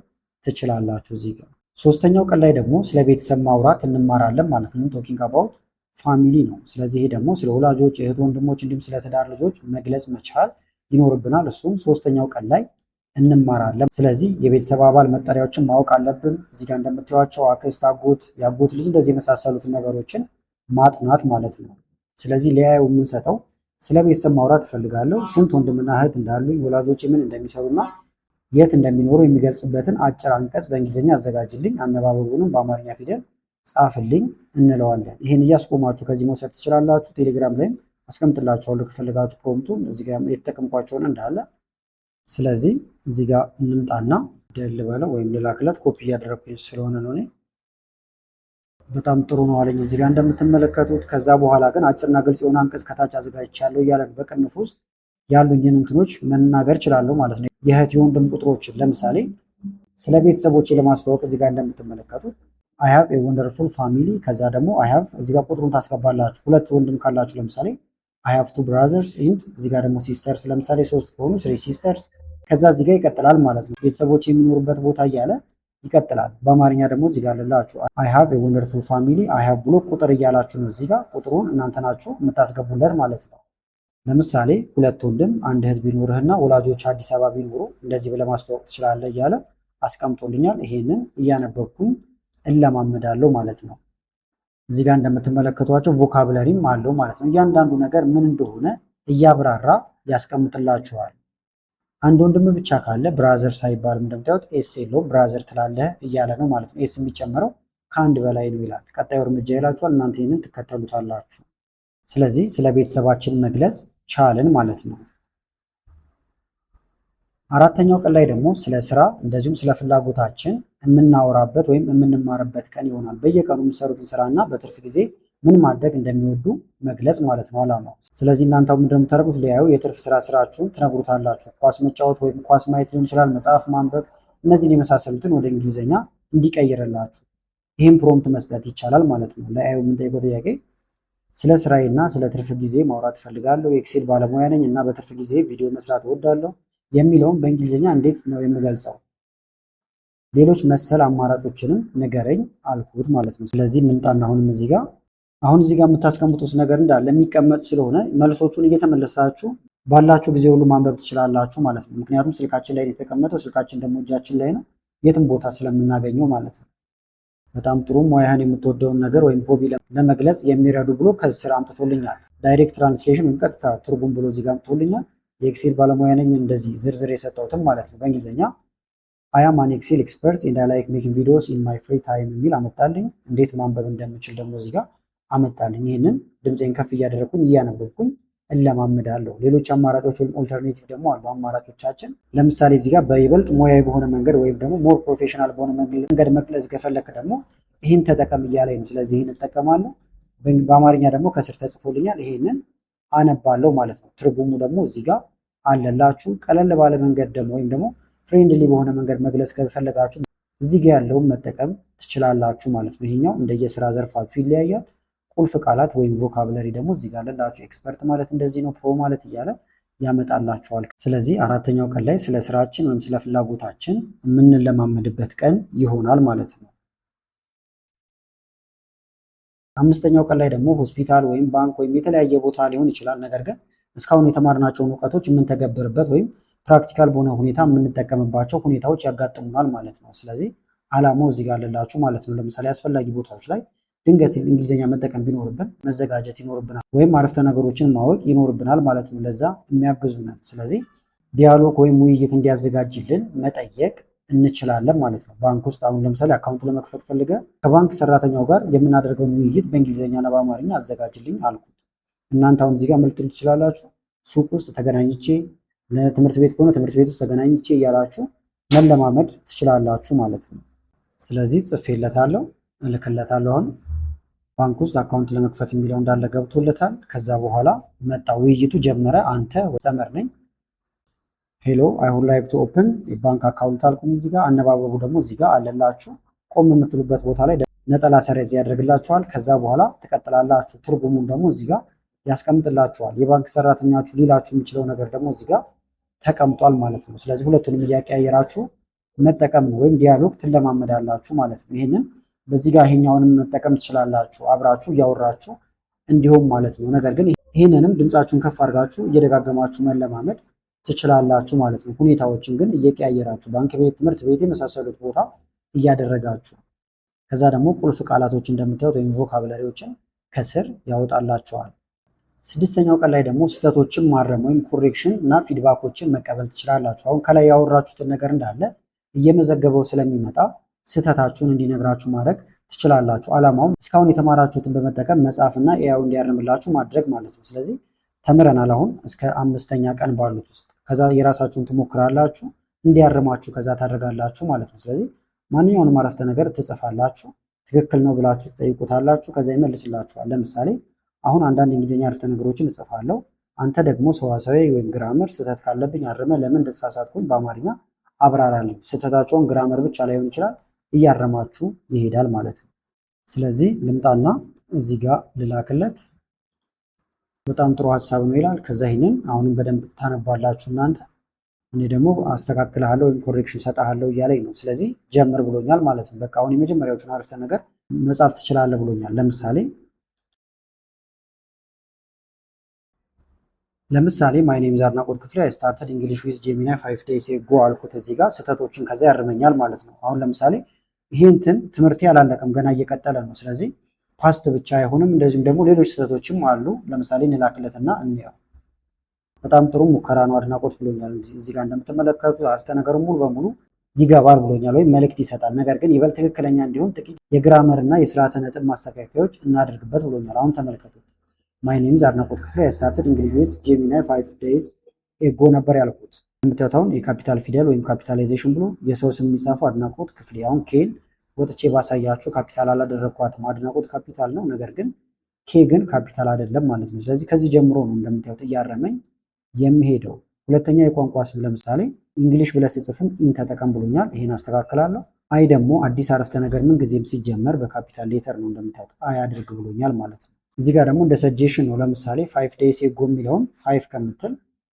ትችላላችሁ። እዚህ ጋር ሶስተኛው ቀን ላይ ደግሞ ስለ ቤተሰብ ማውራት እንማራለን ማለት ነው። ቶኪንግ አባውት ፋሚሊ ነው። ስለዚህ ይሄ ደግሞ ስለ ወላጆች፣ እህት ወንድሞች እንዲሁም ስለ ትዳር ልጆች መግለጽ መቻል ይኖርብናል። እሱም ሶስተኛው ቀን ላይ እንማራለን። ስለዚህ የቤተሰብ አባል መጠሪያዎችን ማወቅ አለብን። እዚህ ጋር እንደምታዩዋቸው አክስት፣ አጎት፣ የአጎት ልጅ እንደዚህ የመሳሰሉትን ነገሮችን ማጥናት ማለት ነው። ስለዚህ ሊያየው የምንሰጠው ስለ ቤተሰብ ማውራት እፈልጋለሁ፣ ስንት ወንድምና እህት እንዳሉኝ፣ ወላጆች ምን እንደሚሰሩና የት እንደሚኖሩ የሚገልጽበትን አጭር አንቀጽ በእንግሊዝኛ አዘጋጅልኝ፣ አነባበቡንም በአማርኛ ፊደል ጻፍልኝ እንለዋለን። ይህን እያስቆማችሁ ከዚህ መውሰድ ትችላላችሁ። ቴሌግራም ላይም አስቀምጥላችኋለሁ ከፈለጋችሁ ፕሮምቱን እዚህ ጋር የተጠቀምኳቸውን እንዳለ። ስለዚህ እዚህ ጋር እንምጣና ደል በለው ወይም ልላክለት። ኮፒ እያደረግኩኝ ስለሆነ ነው እኔ። በጣም ጥሩ ነው አለኝ እዚህ ጋር እንደምትመለከቱት። ከዛ በኋላ ግን አጭርና ግልጽ የሆነ አንቀጽ ከታች አዘጋጅቻለሁ እያለን በቅንፍ ውስጥ ያሉኝን እንትኖች መናገር እችላለሁ ማለት ነው። የእህት የወንድም ቁጥሮችን ለምሳሌ ስለ ቤተሰቦቼ ለማስተዋወቅ እዚህ ጋር እንደምትመለከቱት አይ ሃቭ ኤ ወንደርፉል ፋሚሊ። ከዛ ደግሞ አይ ሃቭ እዚህ ጋር ቁጥሩን ታስገባላችሁ። ሁለት ወንድም ካላችሁ ለምሳሌ አይ ሃቭ ቱ ብራዘርስ ኤንድ እዚህ ጋር ደግሞ ሲስተርስ፣ ለምሳሌ 3 ከሆኑ 3 ሲስተርስ። ከዛ እዚህ ጋር ይቀጥላል ማለት ነው። ቤተሰቦች የሚኖሩበት ቦታ እያለ ይቀጥላል። በአማርኛ ደግሞ እዚህ ጋር ልላችሁ አይ ሃቭ ኤ ወንደርፉል ፋሚሊ አይ ሃቭ ብሎ ቁጥር እያላችሁ ነው። እዚህ ጋር ቁጥሩን እናንተ ናችሁ የምታስገቡለት ማለት ነው። ለምሳሌ 2 ወንድም 1 እህት ቢኖርህና ወላጆች አዲስ አበባ ቢኖሩ እንደዚህ ብለህ ማስተዋወቅ ትችላለህ እያለ አስቀምጦልኛል። ይሄንን እያነበብኩኝ እለማመዳለሁ ማለት ነው። እዚህ ጋር እንደምትመለከቷቸው ቮካብለሪም አለው ማለት ነው። እያንዳንዱ ነገር ምን እንደሆነ እያብራራ ያስቀምጥላችኋል። አንድ ወንድም ብቻ ካለ ብራዘር ሳይባልም እንደምታዩት ኤስ የለውም ብራዘር ትላለህ እያለ ነው ማለት ነው። ኤስ የሚጨመረው ከአንድ በላይ ነው ይላል። ቀጣዩ እርምጃ ይላችኋል። እናንተ ይህንን ትከተሉታላችሁ። ስለዚህ ስለ ቤተሰባችን መግለጽ ቻልን ማለት ነው። አራተኛው ቀን ላይ ደግሞ ስለ ስራ እንደዚሁም ስለ ፍላጎታችን የምናወራበት ወይም የምንማርበት ቀን ይሆናል። በየቀኑ የሚሰሩትን ስራና በትርፍ ጊዜ ምን ማድረግ እንደሚወዱ መግለጽ ማለት ነው ዓላማው። ስለዚህ እናንተ ምንድን ነው የምታደርጉት? ሊያዩ የትርፍ ስራ ስራችሁን ትነግሩታላችሁ። ኳስ መጫወት ወይም ኳስ ማየት ሊሆን ይችላል፣ መጽሐፍ ማንበብ፣ እነዚህን የመሳሰሉትን ወደ እንግሊዝኛ እንዲቀይርላችሁ ይህም ፕሮምፕት መስጠት ይቻላል ማለት ነው። ለአዩ የምንጠይቀው ጥያቄ ስለ ስራዬና ስለ ትርፍ ጊዜ ማውራት እፈልጋለሁ፣ የኤክሴል ባለሙያ ነኝ እና በትርፍ ጊዜ ቪዲዮ መስራት እወዳለሁ የሚለውን በእንግሊዝኛ እንዴት ነው የምገልጸው? ሌሎች መሰል አማራጮችንም ንገረኝ አልኩት ማለት ነው። ስለዚህ ምንጣና አሁን እዚህ ጋር የምታስቀምጡት ነገር እንዳለ የሚቀመጥ ስለሆነ መልሶቹን እየተመለሳችሁ ባላችሁ ጊዜ ሁሉ ማንበብ ትችላላችሁ ማለት ነው። ምክንያቱም ስልካችን ላይ የተቀመጠው፣ ስልካችን ደግሞ እጃችን ላይ ነው፣ የትም ቦታ ስለምናገኘው ማለት ነው። በጣም ጥሩ። ሙያህን የምትወደውን ነገር ወይም ሆቢ ለመግለጽ የሚረዱ ብሎ ከስር አምጥቶልኛል። ዳይሬክት ትራንስሌሽን ወይም ቀጥታ ትርጉም ብሎ እዚህ ጋር አምጥቶልኛል። የኤክሴል ባለሙያ ነኝ እንደዚህ ዝርዝር የሰጠሁትም ማለት ነው። በእንግሊዝኛ አይ አም አን ኤክሴል ኤክስፐርት ኤንድ አይ ላይክ ሜኪንግ ቪዲዮስ ኢን ማይ ፍሪ ታይም የሚል አመጣልኝ። እንዴት ማንበብ እንደምችል ደግሞ እዚህ ጋር አመጣልኝ። ይህንን ድምፄን ከፍ እያደረግኩኝ እያነበብኩኝ እለማመዳለሁ። ሌሎች አማራጮች ወይም ኦልተርኔቲቭ ደግሞ አሉ አማራጮቻችን። ለምሳሌ እዚህ ጋር በይበልጥ ሙያዊ በሆነ መንገድ ወይም ደግሞ ሞር ፕሮፌሽናል በሆነ መንገድ መግለጽ ከፈለክ ደግሞ ይህን ተጠቀም እያለኝ ነው። ስለዚህ ይህን እጠቀማለሁ። በአማርኛ ደግሞ ከስር ተጽፎልኛል። ይሄንን አነባለሁ ማለት ነው። ትርጉሙ ደግሞ እዚህ ጋር አለላችሁ። ቀለል ባለ መንገድ ደግሞ ወይም ደግሞ ፍሬንድሊ በሆነ መንገድ መግለጽ ከፈለጋችሁ እዚህ ጋር ያለውን መጠቀም ትችላላችሁ ማለት ነው። ይሄኛው እንደየስራ ዘርፋችሁ ይለያያል። ቁልፍ ቃላት ወይም ቮካብለሪ ደግሞ እዚህ ጋር አለላችሁ። ኤክስፐርት ማለት እንደዚህ ነው፣ ፕሮ ማለት እያለ ያመጣላችኋል። ስለዚህ አራተኛው ቀን ላይ ስለ ስራችን ወይም ስለ ፍላጎታችን የምንለማመድበት ቀን ይሆናል ማለት ነው። አምስተኛው ቀን ላይ ደግሞ ሆስፒታል ወይም ባንክ ወይም የተለያየ ቦታ ሊሆን ይችላል። ነገር ግን እስካሁን የተማርናቸውን እውቀቶች የምንተገብርበት ወይም ፕራክቲካል በሆነ ሁኔታ የምንጠቀምባቸው ሁኔታዎች ያጋጥሙናል ማለት ነው። ስለዚህ አላማው እዚህ ጋር አለላችሁ ማለት ነው። ለምሳሌ አስፈላጊ ቦታዎች ላይ ድንገት እንግሊዝኛ መጠቀም ቢኖርብን መዘጋጀት ይኖርብናል፣ ወይም አረፍተ ነገሮችን ማወቅ ይኖርብናል ማለት ነው። ለዛ የሚያግዙንን። ስለዚህ ዲያሎግ ወይም ውይይት እንዲያዘጋጅልን መጠየቅ እንችላለን ማለት ነው። ባንክ ውስጥ አሁን ለምሳሌ አካውንት ለመክፈት ፈልገ ከባንክ ሰራተኛው ጋር የምናደርገውን ውይይት በእንግሊዝኛና በአማርኛ አዘጋጅልኝ አልኩት። እናንተ አሁን እዚህ ጋር መልክት ትችላላችሁ። ሱቅ ውስጥ ተገናኝቼ፣ ለትምህርት ቤት ከሆነ ትምህርት ቤት ውስጥ ተገናኝቼ እያላችሁ መለማመድ ትችላላችሁ ማለት ነው። ስለዚህ ጽፌለታለሁ፣ እልክለታለሁ። አሁን ባንክ ውስጥ አካውንት ለመክፈት የሚለው እንዳለ ገብቶለታል። ከዛ በኋላ መጣ፣ ውይይቱ ጀመረ። አንተ ተመር ነኝ፣ ሄሎ አይ ውድ ላይክ ቱ ኦፕን የባንክ አካውንት አልኩኝ። እዚህ ጋር አነባበቡ ደግሞ እዚህ ጋር አለላችሁ። ቆም የምትሉበት ቦታ ላይ ነጠላ ሰረዝ ያደርግላችኋል። ከዛ በኋላ ትቀጥላላችሁ። ትርጉሙን ደግሞ እዚህ ጋር ያስቀምጥላችኋል። የባንክ ሰራተኛችሁ ሊላችሁ የሚችለው ነገር ደግሞ እዚህ ጋር ተቀምጧል ማለት ነው። ስለዚህ ሁለቱንም እያቀያየራችሁ መጠቀም ወይም ዲያሎግ ትለማመዳላችሁ ማለት ነው። ይህንን በዚህ ጋር ይሄኛውንም መጠቀም ትችላላችሁ አብራችሁ እያወራችሁ እንዲሁም ማለት ነው። ነገር ግን ይህንንም ድምፃችሁን ከፍ አድርጋችሁ እየደጋገማችሁ መለማመድ ትችላላችሁ ማለት ነው። ሁኔታዎችን ግን እየቀያየራችሁ ባንክ ቤት፣ ትምህርት ቤት የመሳሰሉት ቦታ እያደረጋችሁ ከዛ ደግሞ ቁልፍ ቃላቶች እንደምታዩት ወይም ቮካብለሪዎችን ከስር ያወጣላችኋል። ስድስተኛው ቀን ላይ ደግሞ ስህተቶችን ማረም ወይም ኮሬክሽን እና ፊድባኮችን መቀበል ትችላላችሁ። አሁን ከላይ ያወራችሁትን ነገር እንዳለ እየመዘገበው ስለሚመጣ ስህተታችሁን እንዲነግራችሁ ማድረግ ትችላላችሁ። አላማውም እስካሁን የተማራችሁትን በመጠቀም መጻፍና ኤአዩ እንዲያርምላችሁ ማድረግ ማለት ነው። ስለዚህ ተምረናል። አሁን እስከ 5ኛ ቀን ባሉት ውስጥ ከዛ የራሳችሁን ትሞክራላችሁ፣ እንዲያርማችሁ ከዛ ታደርጋላችሁ ማለት ነው። ስለዚህ ማንኛውንም አረፍተ ነገር ትጽፋላችሁ፣ ትክክል ነው ብላችሁ ትጠይቁታላችሁ፣ ከዛ ይመልስላችኋል። ለምሳሌ አሁን አንዳንድ የእንግሊዝኛ አረፍተ ነገሮችን እጽፋለሁ። አንተ ደግሞ ሰዋሰዊ ወይም ግራመር ስህተት ካለብኝ አርመ ለምን እንደተሳሳትኩኝ በአማርኛ አብራራልኝ። ስህተታቸውን ግራመር ብቻ ላይሆን ይችላል እያረማችሁ ይሄዳል ማለት ነው። ስለዚህ ልምጣና እዚህ ጋር ልላክለት። በጣም ጥሩ ሀሳብ ነው ይላል። ከዛ ይህንን አሁንም በደንብ ታነባላችሁ እናንተ። እኔ ደግሞ አስተካክልሃለሁ ወይም ኮሬክሽን ሰጣሃለሁ እያለኝ ነው። ስለዚህ ጀምር ብሎኛል ማለት ነው። በቃ አሁን የመጀመሪያዎቹን አረፍተ ነገር መጻፍ ትችላለህ ብሎኛል። ለምሳሌ ማይ ኔም ኢዝ አድናቆት ክፍሌ አይ ስታርትድ እንግሊሽ ዊዝ ጄሚናይ 5 ዴይስ ኤጎ አልኩት። እዚህ ጋር ስህተቶችን ከዛ ያርመኛል ማለት ነው። አሁን ለምሳሌ ይህንትን ትምህርቴ አላለቀም ገና እየቀጠለ ነው። ስለዚህ ፓስት ብቻ አይሆንም፣ እንደዚሁም ደግሞ ሌሎች ስህተቶችም አሉ። ለምሳሌ እንላክለትና እንየው። በጣም ጥሩ ሙከራ ነው አድናቆት ብሎኛል። እዚህ ጋር እንደምትመለከቱት አረፍተ ነገሩ ሙሉ በሙሉ ይገባል ብሎኛል ወይም መልእክት ይሰጣል። ነገር ግን ይበልጥ ትክክለኛ እንዲሆን ጥቂት የግራመር እና የስርዓተ ነጥብ ማስተካከያዎች እናደርግበት ብሎኛል። አሁን ተመልከቱት። ማይ ኔም ኢዝ አድናቆት ክፍሌ አይ ስታርትድ እንግሊሽ ዊዝ ጄሚናይ 5 ዴይስ ኤጎ ነበር ያልኩት። የምታዩት አሁን የካፒታል ፊደል ወይም ካፒታላይዜሽን ብሎ የሰው ስም የሚጻፈው አድናቆት ክፍሌ። አሁን ኬን ወጥቼ ባሳያችሁ ካፒታል አላደረግኳትም። አድናቆት ካፒታል ነው፣ ነገር ግን ኬ ግን ካፒታል አይደለም ማለት ነው። ስለዚህ ከዚህ ጀምሮ ነው እንደምታዩት እያረመኝ የሚሄደው። ሁለተኛ የቋንቋ ስም ለምሳሌ እንግሊሽ ብለህ ስጽፍም ኢን ተጠቀም ብሎኛል። ይሄን አስተካክላለሁ። አይ ደግሞ አዲስ አረፍተ ነገር ምን ጊዜም ሲጀመር በካፒታል ሌተር ነው እንደምታዩት አይ አድርግ ብሎኛል ማለት ነው። እዚህ ጋር ደግሞ እንደ ሰጀሽን ነው። ለምሳሌ 5 ዴይስ ኤጎ የሚለውን 5 ከምትል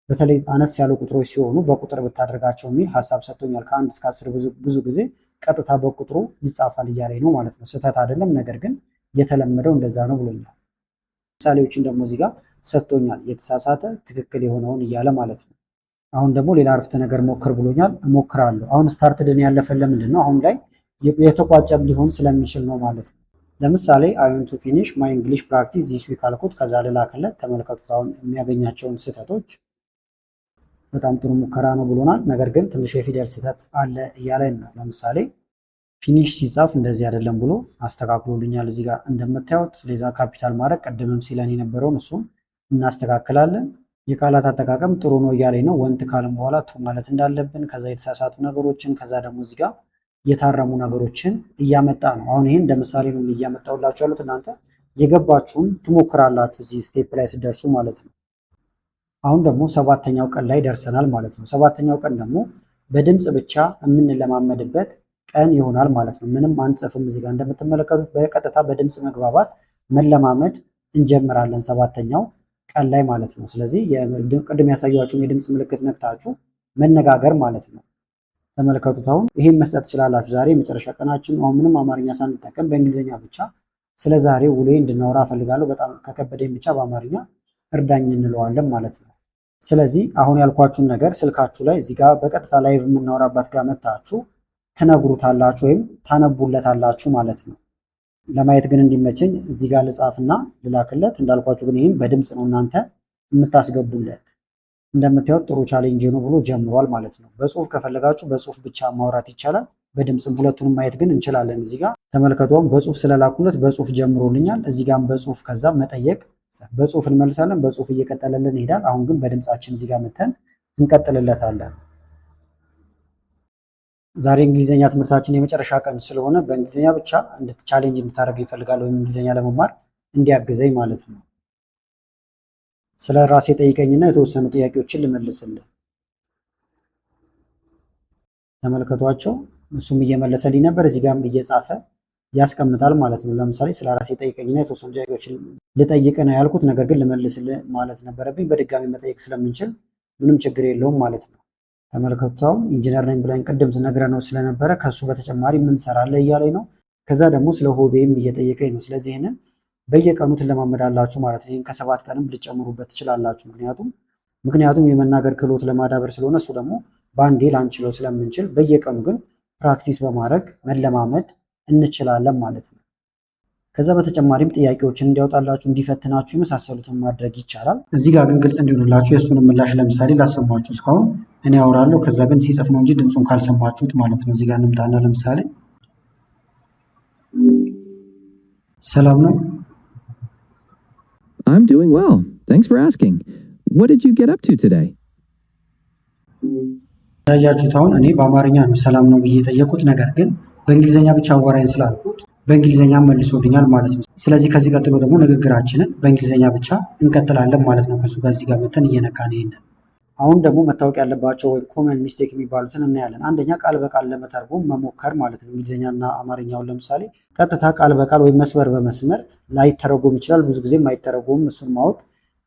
በተለይ አነስ ያሉ ቁጥሮች ሲሆኑ በቁጥር ብታደርጋቸው የሚል ሀሳብ ሰጥቶኛል። ከ1 እስከ 10 ብዙ ጊዜ ቀጥታ በቁጥሩ ይጻፋል እያለኝ ነው ማለት ነው። ስህተት አይደለም፣ ነገር ግን የተለመደው እንደዛ ነው ብሎኛል። ምሳሌዎችን ደግሞ እዚህ ጋር ሰጥቶኛል፣ የተሳሳተ ትክክል የሆነውን እያለ ማለት ነው። አሁን ደግሞ ሌላ አረፍተ ነገር ሞክር ብሎኛል፣ እሞክራለሁ። አሁን ስታርትድን ያለፈን ለምንድን ነው? አሁን ላይ የተቋጨም ሊሆን ስለሚችል ነው ማለት ነው። ለምሳሌ አይ ዋንት ቱ ፊኒሽ ማይ እንግሊሽ ፕራክቲስ ዚስ ዊክ አልኩት፣ ከዛ ልላክለት። ተመልከቱት አሁን የሚያገኛቸውን ስህተቶች። በጣም ጥሩ ሙከራ ነው ብሎናል፣ ነገር ግን ትንሽ የፊደል ስህተት አለ እያለን ነው። ለምሳሌ ፊኒሽ ሲጻፍ እንደዚህ አይደለም ብሎ አስተካክሎልኛል። እዚህ ጋር እንደምታዩት ሌዛ ካፒታል ማድረግ ቅድምም ሲለን የነበረውን እሱም እናስተካክላለን። የቃላት አጠቃቀም ጥሩ ነው እያለኝ ነው። ወንት ካለም በኋላ ቱ ማለት እንዳለብን፣ ከዛ የተሳሳቱ ነገሮችን፣ ከዛ ደግሞ እዚህ ጋር የታረሙ ነገሮችን እያመጣ ነው። አሁን ይህን እንደ ምሳሌ ነው እያመጣሁላችሁ ያሉት። እናንተ የገባችሁን ትሞክራላችሁ እዚህ ስቴፕ ላይ ስደርሱ ማለት ነው። አሁን ደግሞ 7ኛው ቀን ላይ ደርሰናል ማለት ነው። 7ኛው ቀን ደግሞ በድምፅ ብቻ የምንለማመድበት ቀን ይሆናል ማለት ነው። ምንም አንጽፍም። እዚህ ጋር እንደምትመለከቱት በቀጥታ በድምፅ መግባባት መለማመድ እንጀምራለን 7ኛው ቀን ላይ ማለት ነው። ስለዚህ ቅድም ያሳያችሁን የድምፅ ምልክት ነክታችሁ መነጋገር ማለት ነው። ተመልከቱት። አሁን ይሄን መስጠት ትችላላችሁ። ዛሬ የመጨረሻ ቀናችን፣ አሁን ምንም አማርኛ ሳንጠቀም በእንግሊዝኛ ብቻ ስለ ዛሬ ውሎ እንድናወራ እፈልጋለሁ፣ በጣም ከከበደኝ ብቻ በአማርኛ እርዳኝ እንለዋለን ማለት ነው። ስለዚህ አሁን ያልኳችሁን ነገር ስልካችሁ ላይ እዚህ ጋር በቀጥታ ላይቭ የምናወራባት ጋር መታችሁ ትነግሩታላችሁ ወይም ታነቡለታላችሁ ማለት ነው። ለማየት ግን እንዲመቸኝ እዚህ ጋር ልጻፍና ልላክለት። እንዳልኳችሁ ግን ይህም በድምፅ ነው እናንተ የምታስገቡለት። እንደምታዩት ጥሩ ቻሌንጅ ነው ብሎ ጀምሯል ማለት ነው። በጽሁፍ ከፈለጋችሁ በጽሁፍ ብቻ ማውራት ይቻላል፣ በድምፅም ሁለቱንም ማየት ግን እንችላለን። እዚህ ጋር ተመልከቱም በጽሁፍ ስለላኩለት በጽሁፍ ጀምሮልኛል። እዚህ ጋር በጽሁፍ ከዛ መጠየቅ በጽሁፍ እንመልሳለን። በጽሁፍ እየቀጠለልን ይሄዳል። አሁን ግን በድምፃችን እዚህ ጋር መተን እንቀጥልለታለን። ዛሬ እንግሊዝኛ ትምህርታችን የመጨረሻ ቀን ስለሆነ በእንግሊዝኛ ብቻ ቻሌንጅ እንድታደርግ ይፈልጋል፣ ወይም እንግሊዝኛ ለመማር እንዲያግዘኝ ማለት ነው። ስለ ራሴ ጠይቀኝና የተወሰኑ ጥያቄዎችን ልመልስልህ። ተመልከቷቸው፣ እሱም እየመለሰልኝ ነበር። እዚህ ጋርም እየጻፈ ያስቀምጣል ማለት ነው። ለምሳሌ ስለ ራሴ ጠይቀኝና የተወሰኑ ጥያቄዎችን ልጠይቅ ነው ያልኩት፣ ነገር ግን ልመልስልህ ማለት ነበረብኝ። በድጋሚ መጠየቅ ስለምንችል ምንም ችግር የለውም ማለት ነው። ተመልከቱታው ኢንጂነር ነኝ ብለን ቅድም ነግረነው ስለነበረ ከሱ በተጨማሪ ምን ሰራለህ እያለኝ ነው። ከዛ ደግሞ ስለ ሆቤም እየጠየቀኝ ነው። ስለዚህ ይህንን በየቀኑ ትለማመዳላችሁ ማለት ነው። ይህን ከ7 ቀንም ልጨምሩበት ትችላላችሁ። ምክንያቱም የመናገር ክህሎት ለማዳበር ስለሆነ እሱ ደግሞ በአንዴ ላንችለው ስለምንችል በየቀኑ ግን ፕራክቲስ በማድረግ መለማመድ እንችላለን ማለት ነው። ከዛ በተጨማሪም ጥያቄዎችን እንዲያወጣላችሁ እንዲፈትናችሁ የመሳሰሉትን ማድረግ ይቻላል። እዚህ ጋር ግን ግልጽ እንዲሆንላችሁ የእሱንም ምላሽ ለምሳሌ ላሰማችሁ። እስካሁን እኔ ያወራለሁ፣ ከዛ ግን ሲጽፍ ነው እንጂ ድምፁን ካልሰማችሁት ማለት ነው። እዚህ ጋር እንምጣና ለምሳሌ ሰላም ነው።
I'm doing well. Thanks for asking. What did you get up to today?
ያያችሁት አሁን እኔ በአማርኛ ነው ሰላም ነው ብዬ የጠየቁት፣ ነገር ግን በእንግሊዝኛ ብቻ አወራኝ ስላልኩት በእንግሊዝኛ መልሶልኛል ማለት ነው። ስለዚህ ከዚህ ቀጥሎ ደግሞ ንግግራችንን በእንግሊዝኛ ብቻ እንቀጥላለን ማለት ነው። ከሱ ጋር እዚህ ጋር መተን እየነካን ይሄንን። አሁን ደግሞ መታወቅ ያለባቸው ወይም ኮመን ሚስቴክ የሚባሉትን እናያለን። አንደኛ ቃል በቃል ለመተርጎም መሞከር ማለት ነው። እንግሊዝኛና አማርኛውን ለምሳሌ ቀጥታ ቃል በቃል ወይም መስመር በመስመር ላይተረጎም ይችላል። ብዙ ጊዜም አይተረጎምም። እሱን ማወቅ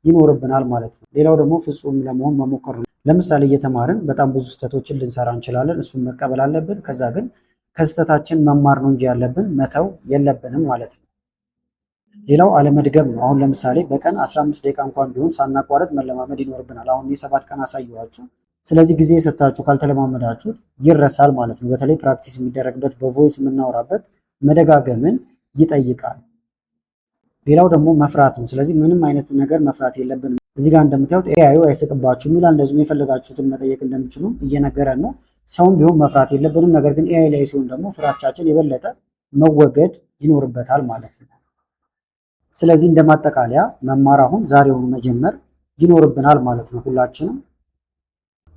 ይኖርብናል ማለት ነው። ሌላው ደግሞ ፍጹም ለመሆን መሞከር ነው። ለምሳሌ እየተማርን በጣም ብዙ ስህተቶችን ልንሰራ እንችላለን። እሱን መቀበል አለብን። ከዛ ግን ከስህተታችን መማር ነው እንጂ ያለብን መተው የለብንም ማለት ነው። ሌላው አለመድገም ነው። አሁን ለምሳሌ በቀን 15 ደቂቃ እንኳን ቢሆን ሳናቋረጥ መለማመድ ይኖርብናል። አሁን የ7 ቀን አሳየኋችሁ። ስለዚህ ጊዜ ሰጥታችሁ ካልተለማመዳችሁት ይረሳል ማለት ነው። በተለይ ፕራክቲስ የሚደረግበት በቮይስ የምናወራበት መደጋገምን ይጠይቃል። ሌላው ደግሞ መፍራት ነው። ስለዚህ ምንም አይነት ነገር መፍራት የለብንም። እዚህ ጋር እንደምታዩት ኤአዩ አይስቅባችሁም ይላል። እንደዚሁም የፈለጋችሁትን መጠየቅ እንደምችሉም እየነገረን ነው። ሰውም ቢሆን መፍራት የለብንም። ነገር ግን ኤአይ ላይ ሲሆን ደግሞ ፍራቻችን የበለጠ መወገድ ይኖርበታል ማለት ነው። ስለዚህ እንደማጠቃለያ መማር አሁን ዛሬውኑ መጀመር ይኖርብናል ማለት ነው ሁላችንም።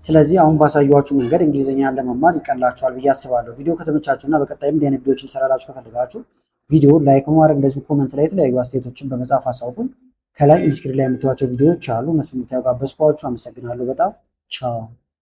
ስለዚህ አሁን ባሳየኋችሁ መንገድ እንግሊዝኛን ለመማር ይቀላችኋል ብዬ አስባለሁ። ቪዲዮ ከተመቻችሁና በቀጣይም እንዲህ አይነት ቪዲዮዎችን ሰራላችሁ ከፈልጋችሁ ቪዲዮ ላይክ በማድረግ እንደዚሁም ኮመንት ላይ የተለያዩ አስተያየቶችን በመጻፍ አሳውቁን። ከላይ ኢንስክሪፕት ላይ የምታዩቸው ቪዲዮዎች አሉ፣ እነሱን የምታዩ ጋበዝኳችሁ። አመሰግናለሁ በጣም ቻው።